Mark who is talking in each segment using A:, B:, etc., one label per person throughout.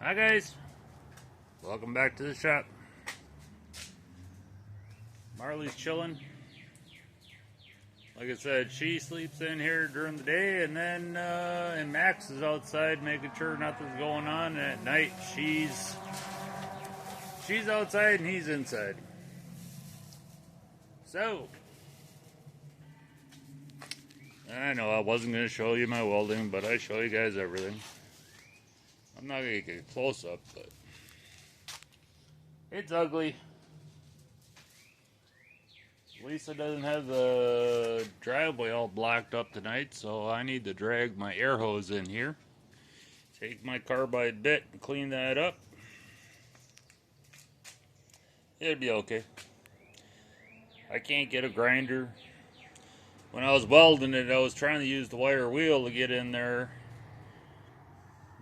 A: Hi guys, welcome back to the shop. Marley's chilling. Like I said, she sleeps in here during the day, and then and Max is outside making sure nothing's going on. And at night, she's outside and he's inside. So I know I wasn't going to show you my welding, but I show you guys everything. I'm not going to get a close up, but it's ugly. Lisa doesn't have the driveway all blocked up tonight, so I need to drag my air hose in here. Take my carbide bit and clean that up. It'll be okay. I can't get a grinder. When I was welding it, I was trying to use the wire wheel to get in there.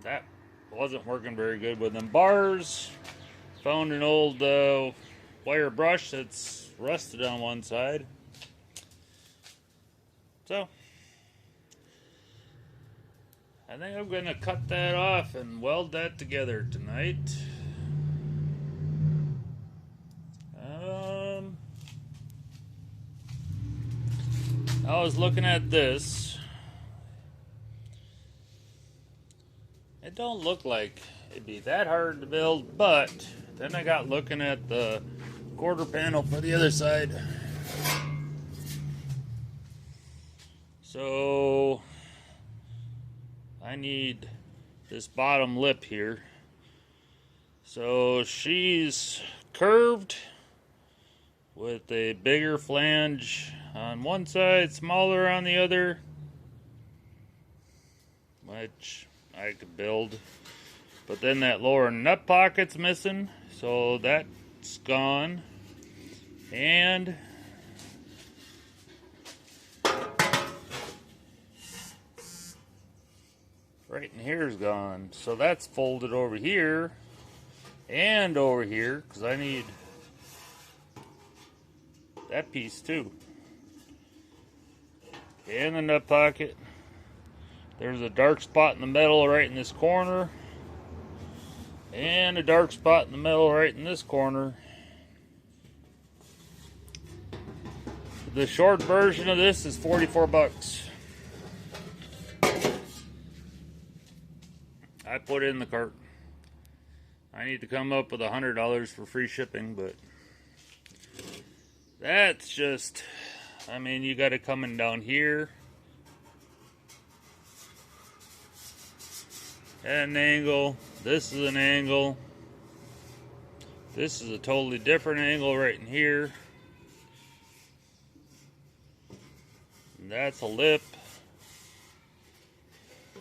A: That wasn't working very good with them bars. Found an old wire brush that's rusted on one side. So I think I'm going to cut that off and weld that together tonight. I was looking at this. It don't look like it'd be that hard to build, but then I got looking at the quarter panel for the other side. So I need this bottom lip here. So she's curved with a bigger flange on one side, smaller on the other, which I could build. But then that lower nut pocket's missing, so that's gone. And right in here's gone. So that's folded over here and over here, because I need that piece too. And the nut pocket. There's a dark spot in the middle right in this corner. And a dark spot in the middle right in this corner. The short version of this is 44 bucks. I put it in the cart. I need to come up with $100 for free shipping, but that's just, I mean, you got it coming down here at an angle. This is an angle. This is a totally different angle right in here. And that's a lip.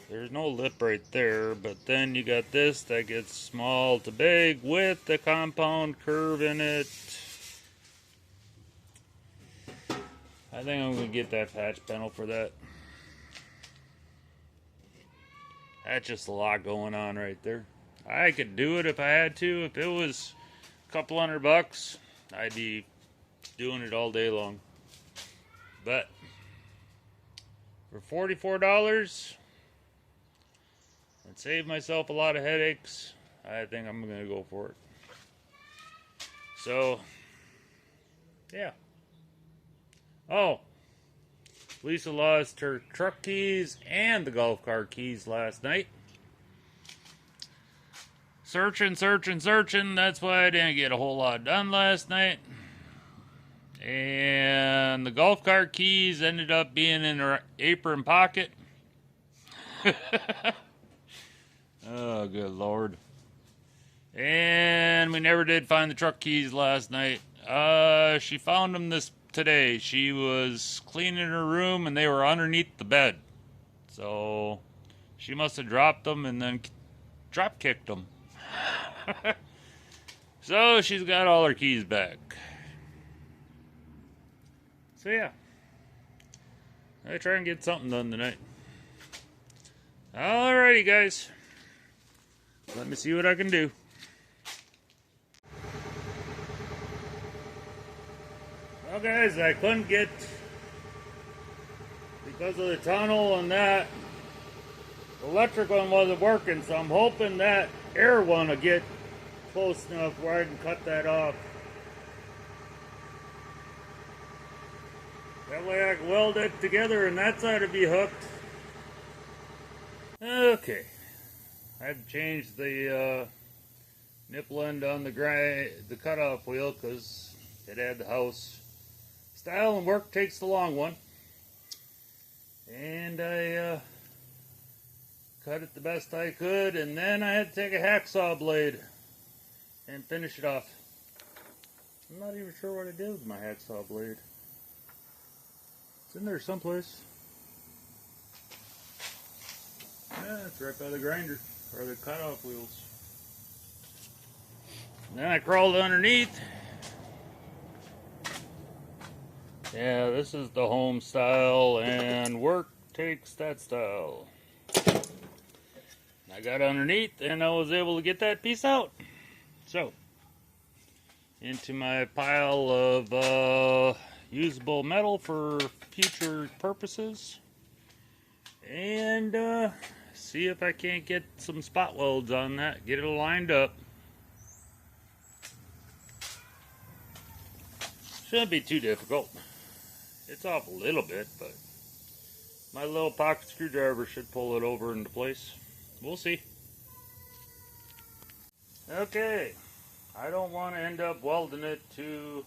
A: There's no lip right there, but then you got this that gets small to big with the compound curve in it. I think I'm going to get that patch panel for that. That's just a lot going on right there. I could do it if I had to. If it was a couple $100, I'd be doing it all day long. But for $44, and save myself a lot of headaches, I think I'm going to go for it. So, yeah. Oh, Lisa lost her truck keys and the golf cart keys last night. Searching. That's why I didn't get a whole lot done last night. And the golf cart keys ended up being in her apron pocket. Oh, good Lord. And we never did find the truck keys last night. She found them today. She was cleaning her room and they were underneath the bed. So she must have dropped them and then drop kicked them. So she's got all her keys back. So yeah, I try and get something done tonight. Alrighty guys, let me see what I can do. Well guys, I couldn't get, because of the tunnel and that, the electric one wasn't working, so I'm hoping that air one will get close enough where I can cut that off. That way I can weld it together and that side will be hooked. Okay. I had to change the nipple end on the cutoff wheel because it had the house style and work takes the long one. And I cut it the best I could, and then I had to take a hacksaw blade and finish it off. I'm not even sure what I did with my hacksaw blade. It's in there someplace. Yeah, it's right by the grinder, or the cutoff wheels. And then I crawled underneath. Yeah, this is the home style, and work takes that style. I got underneath, and I was able to get that piece out. So, into my pile of usable metal for future purposes. And see if I can't get some spot welds on that, get it lined up. Shouldn't be too difficult. It's off a little bit, but my little pocket screwdriver should pull it over into place. We'll see. Okay, I don't want to end up welding it to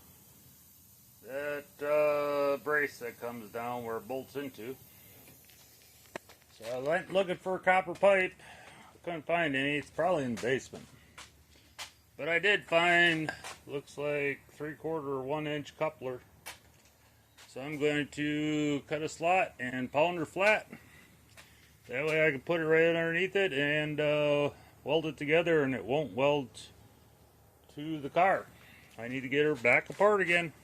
A: that brace that comes down where it bolts into. So I went looking for a copper pipe. I couldn't find any. It's probably in the basement. But I did find, looks like 3/4 1 inch coupler. So I'm going to cut a slot and pounder flat. That way I can put it right underneath it and weld it together, and it won't weld to the car. I need to get her back apart again.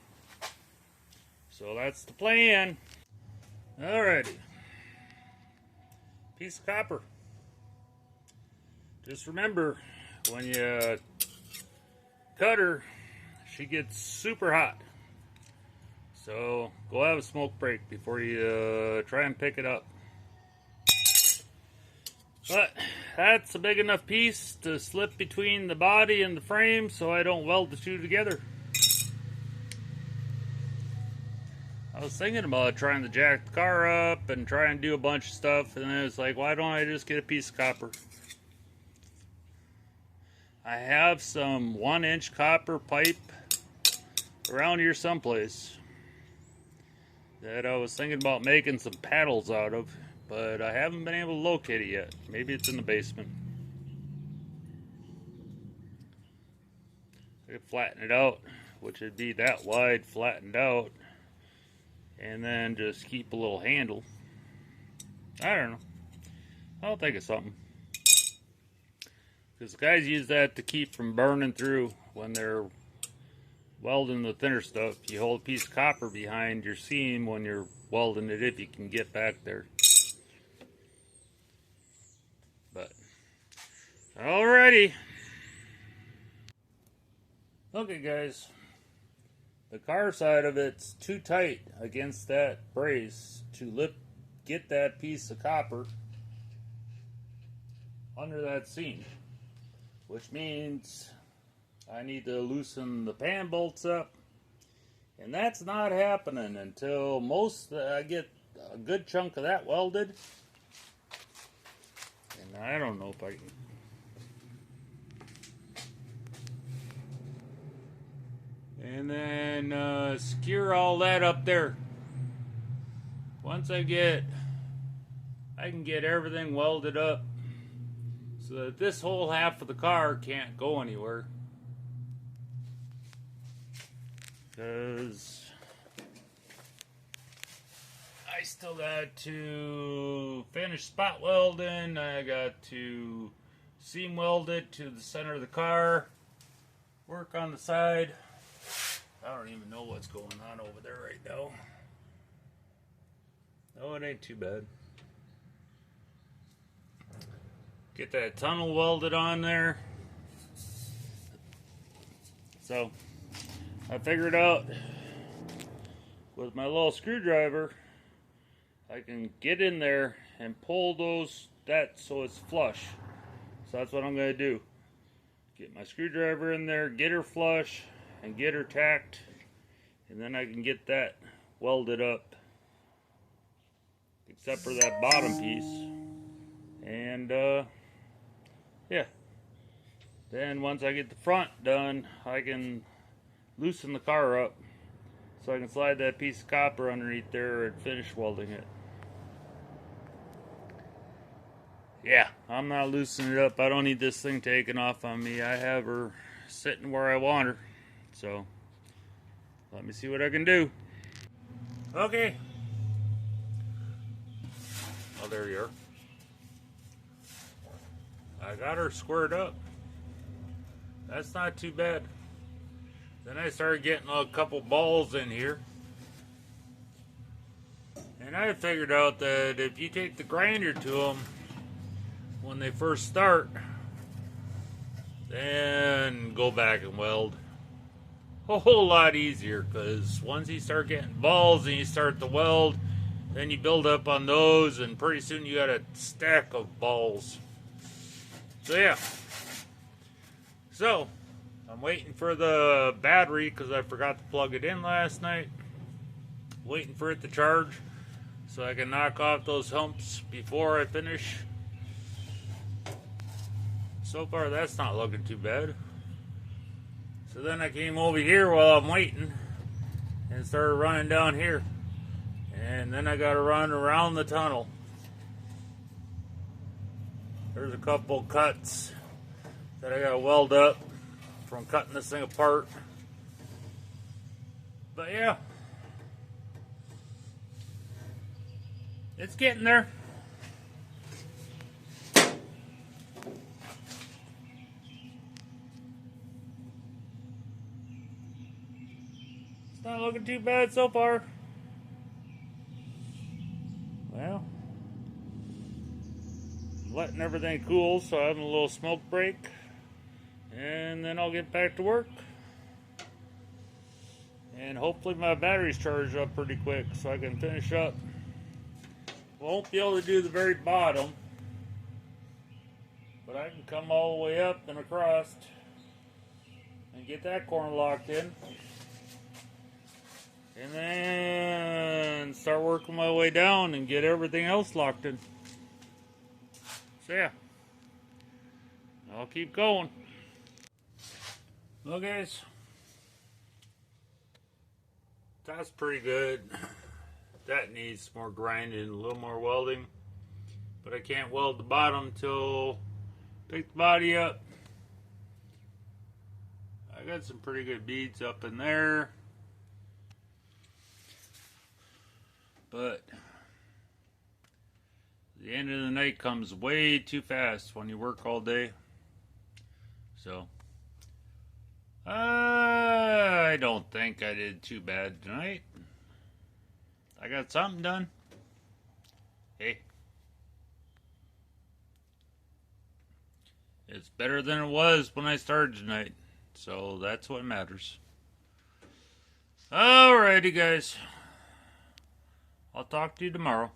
A: So that's the plan. Alrighty. Piece of copper. Just remember, when you cut her, she gets super hot. So go have a smoke break before you try and pick it up. But that's a big enough piece to slip between the body and the frame so I don't weld the two together. I was thinking about trying to jack the car up and try and do a bunch of stuff, and then it's like, why don't I just get a piece of copper? I have some 1 inch copper pipe around here someplace that I was thinking about making some paddles out of, but I haven't been able to locate it yet. Maybe it's in the basement. I could flatten it out, which would be that wide flattened out, and then just keep a little handle. I don't know. I'll think of something. Because guys use that to keep from burning through when they're welding the thinner stuff. You hold a piece of copper behind your seam when you're welding it, if you can get back there. But alrighty. Okay guys, the car side of it's too tight against that brace to get that piece of copper under that seam, which means I need to loosen the pan bolts up, and that's not happening until I get a good chunk of that welded. And I don't know if I can. And then secure all that up there. Once I can get everything welded up so that this whole half of the car can't go anywhere. Because I still got to finish spot welding. I got to seam weld it to the center of the car. Work on the side. I don't even know what's going on over there right now. Oh, it ain't too bad. Get that tunnel welded on there. So I figured out with my little screwdriver I can get in there and pull that so it's flush. So that's what I'm going to do. Get my screwdriver in there, get her flush, and get her tacked, and then I can get that welded up, except for that bottom piece. And yeah, then once I get the front done, I can loosen the car up so I can slide that piece of copper underneath there and finish welding it. Yeah, I'm not loosening it up. I don't need this thing taken off on me. I have her sitting where I want her. So, let me see what I can do. Okay. Oh, there you are. I got her squared up. That's not too bad. Then I started getting a couple balls in here. And I figured out that if you take the grinder to them when they first start, then go back and weld, a whole lot easier, because once you start getting balls and you start to weld, then you build up on those, and pretty soon you got a stack of balls. So yeah. So I'm waiting for the battery because I forgot to plug it in last night. Waiting for it to charge so I can knock off those humps before I finish. So far that's not looking too bad. So then I came over here while I'm waiting and started running down here. And then I got to run around the tunnel. There's a couple cuts that I got to weld up from cutting this thing apart. But yeah, it's getting there. It's not looking too bad so far. Well, letting everything cool, so I'm having a little smoke break, and then I'll get back to work. And hopefully my battery's charged up pretty quick so I can finish up. Won't be able to do the very bottom, but I can come all the way up and across and get that corner locked in. And then start working my way down and get everything else locked in. So yeah, I'll keep going. Well guys, that's pretty good. That needs more grinding, a little more welding. But I can't weld the bottom till pick the body up. I got some pretty good beads up in there. But the end of the night comes way too fast when you work all day. So I don't think I did too bad tonight. I got something done. Hey, it's better than it was when I started tonight. So that's what matters. Alrighty guys. I'll talk to you tomorrow.